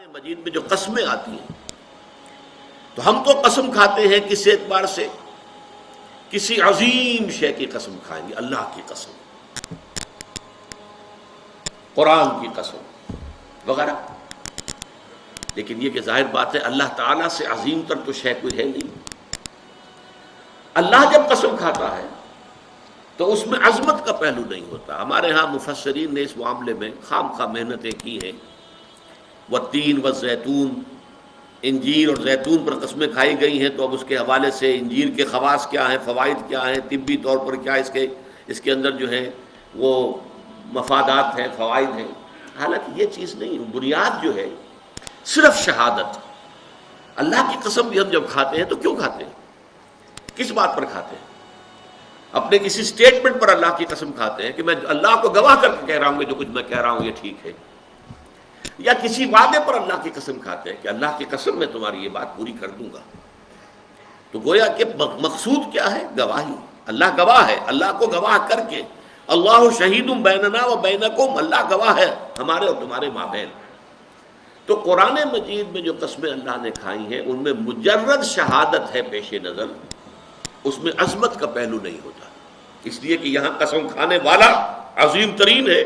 مجید میں جو قسمیں آتی ہیں تو ہم تو قسم کھاتے ہیں کس اعتبار سے، کسی عظیم شے کی قسم کھائیں گے، اللہ کی قسم، قرآن کی قسم وغیرہ. لیکن یہ کہ ظاہر بات ہے اللہ تعالیٰ سے عظیم تر تو شے کوئی ہے نہیں. اللہ جب قسم کھاتا ہے تو اس میں عظمت کا پہلو نہیں ہوتا. ہمارے ہاں مفسرین نے اس معاملے میں خام خواہ محنتیں کی ہیں. والتین والزیتون، انجیر اور زیتون پر قسمیں کھائی گئی ہیں، تو اب اس کے حوالے سے انجیر کے خواص کیا ہیں، فوائد کیا ہیں، طبی طور پر کیا اس کے اندر جو ہے وہ مفادات ہیں، فوائد ہیں. حالانکہ یہ چیز نہیں، بنیاد جو ہے صرف شہادت. اللہ کی قسم بھی ہم جب کھاتے ہیں تو کیوں کھاتے ہیں، کس بات پر کھاتے ہیں؟ اپنے کسی سٹیٹمنٹ پر اللہ کی قسم کھاتے ہیں کہ میں اللہ کو گواہ کر کے کہہ رہا ہوں کہ جو کچھ میں کہہ رہا ہوں یہ ٹھیک ہے، یا کسی وعدے پر اللہ کی قسم کھاتے ہیں کہ اللہ کی قسم میں تمہاری یہ بات پوری کر دوں گا. تو گویا کہ مقصود کیا ہے؟ گواہی. اللہ گواہ ہے، اللہ کو گواہ کر کے اللہ شہید بیننا و بینکم، اللہ گواہ ہے ہمارے اور تمہارے مابین. تو قرآن مجید میں جو قسمیں اللہ نے کھائی ہیں ان میں مجرد شہادت ہے پیش نظر، اس میں عظمت کا پہلو نہیں ہوتا. اس لیے کہ یہاں قسم کھانے والا عظیم ترین ہے،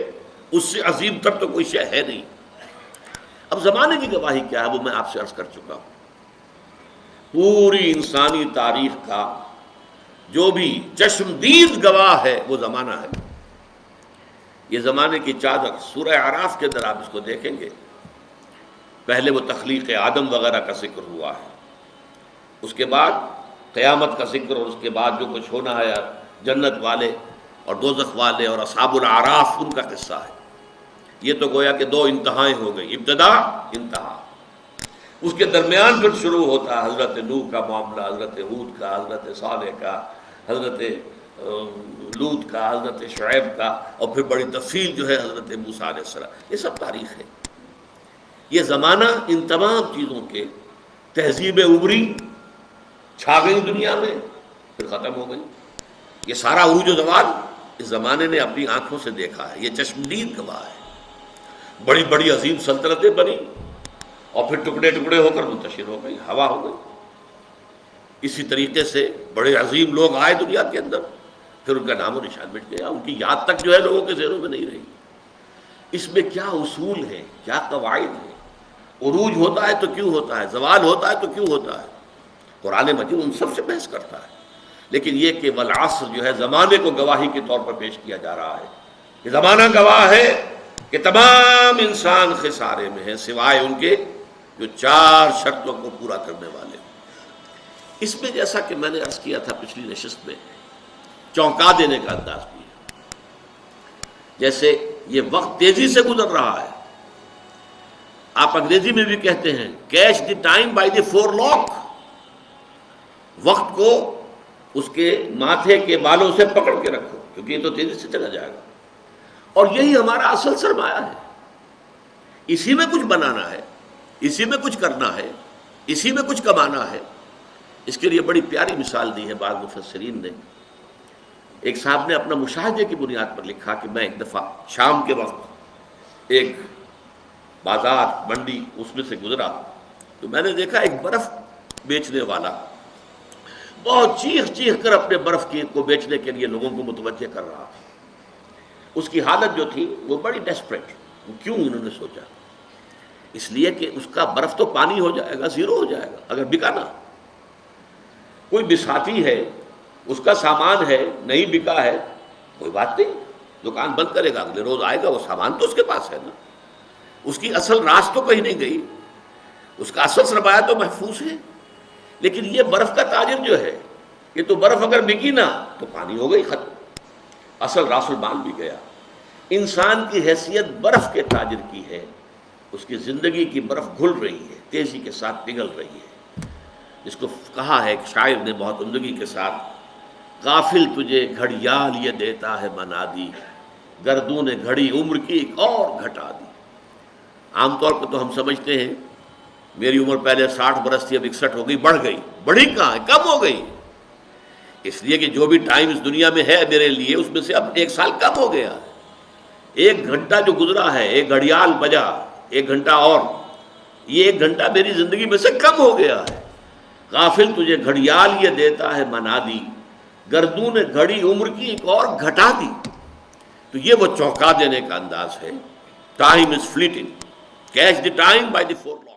اس سے عظیم تر تو کوئی شے ہے نہیں. اب زمانے کی گواہی کیا ہے وہ میں آپ سے عرض کر چکا ہوں. پوری انسانی تاریخ کا جو بھی چشمدید گواہ ہے وہ زمانہ ہے. یہ زمانے کی چادر سورہ اعراف کے اندر آپ اس کو دیکھیں گے. پہلے وہ تخلیق آدم وغیرہ کا ذکر ہوا ہے، اس کے بعد قیامت کا ذکر، اور اس کے بعد جو کچھ ہونا ہے جنت والے اور دوزخ والے اور اصحاب الاعراف ان کا قصہ ہے. یہ تو گویا کہ دو انتہائیں ہو گئی، ابتدا انتہا. اس کے درمیان پھر شروع ہوتا ہے حضرت نوح کا معاملہ، حضرت ہود کا، حضرت صالح کا، حضرت لوط کا، حضرت شعیب کا، اور پھر بڑی تفصیل جو ہے حضرت موسیٰ علیہ السلام. یہ سب تاریخ ہے. یہ زمانہ ان تمام چیزوں کے تہذیب عبری چھا گئی دنیا میں، پھر ختم ہو گئی. یہ سارا عروج و زوال اس زمانے نے اپنی آنکھوں سے دیکھا ہے. یہ چشمدید گواہ ہے. بڑی بڑی عظیم سلطنتیں بنی اور پھر ٹکڑے ٹکڑے ہو کر منتشر ہو گئی، ہوا ہو گئی. اسی طریقے سے بڑے عظیم لوگ آئے دنیا کے اندر، پھر ان کا نام و نشان مٹ گیا، ان کی یاد تک جو ہے لوگوں کے ذہنوں میں نہیں رہی. اس میں کیا اصول ہے، کیا قواعد ہے؟ عروج ہوتا ہے تو کیوں ہوتا ہے، زوال ہوتا ہے تو کیوں ہوتا ہے؟ قرآن مجید ان سب سے بحث کرتا ہے. لیکن یہ کہ والعصر جو ہے زمانے کو گواہی کے طور پر پیش کیا جا رہا ہے. یہ زمانہ گواہ ہے کہ تمام انسان خسارے میں ہیں سوائے ان کے جو چار شرطوں کو پورا کرنے والے. اس میں جیسا کہ میں نے عرض کیا تھا پچھلی نشست میں، چونکا دینے کا انداز بھی ہے. جیسے یہ وقت تیزی سے گزر رہا ہے. آپ انگریزی میں بھی کہتے ہیں catch the time by the forelock, وقت کو اس کے ماتھے کے بالوں سے پکڑ کے رکھو کیونکہ یہ تو تیزی سے چلا جائے گا. اور یہی ہمارا اصل سرمایہ ہے. اسی میں کچھ بنانا ہے، اسی میں کچھ کرنا ہے، اسی میں کچھ کمانا ہے. اس کے لیے بڑی پیاری مثال دی ہے بعض مفسرین نے. ایک صاحب نے اپنا مشاہدے کی بنیاد پر لکھا کہ میں ایک دفعہ شام کے وقت ایک بازار منڈی اس میں سے گزرا تو میں نے دیکھا ایک برف بیچنے والا بہت چیخ چیخ کر اپنے برف کو بیچنے کے لیے لوگوں کو متوجہ کر رہا تھا. اس کی حالت جو تھی وہ بڑی ڈیسپریٹ. کیوں؟ انہوں نے سوچا اس لیے کہ اس کا برف تو پانی ہو جائے گا، زیرو ہو جائے گا اگر بکا نہ. کوئی بساتی ہے، اس کا سامان ہے، نہیں بکا ہے، کوئی بات نہیں، دکان بند کرے گا، اگلے روز آئے گا، وہ سامان تو اس کے پاس ہے نا. اس کی اصل راس تو کہیں نہیں گئی، اس کا اصل سرمایہ تو محفوظ ہے. لیکن یہ برف کا تاجر جو ہے، یہ تو برف اگر بکی نہ تو پانی ہو گئی، ختم، اصل راس المال بھی گیا. انسان کی حیثیت برف کے تاجر کی ہے. اس کی زندگی کی برف گھل رہی ہے، تیزی کے ساتھ پگھل رہی ہے. جس کو کہا ہے ایک شاعر نے بہت عمدگی کے ساتھ، غافل تجھے گھڑیال یہ دیتا ہے بنا دی، گردوں نے گھڑی عمر کی ایک اور گھٹا دی. عام طور پہ تو ہم سمجھتے ہیں میری عمر پہلے 60 برس تھی، اب 61 ہو گئی، بڑھ گئی. بڑھی کہاں ہے، کم ہو گئی. اس لیے کہ جو بھی ٹائم اس دنیا میں ہے میرے لیے اس میں سے اب 1 سال کم ہو گیا. 1 گھنٹہ جو گزرا ہے، 1 گھڑیال بجا، 1 گھنٹہ اور یہ 1 گھنٹہ میری زندگی میں سے کم ہو گیا ہے. غافل تجھے گھڑیال یہ دیتا ہے منادی، گردون گھڑی عمر کی ایک اور گھٹا دی. تو یہ وہ چونکا دینے کا انداز ہے. Time is fleeting, catch the time by the four law.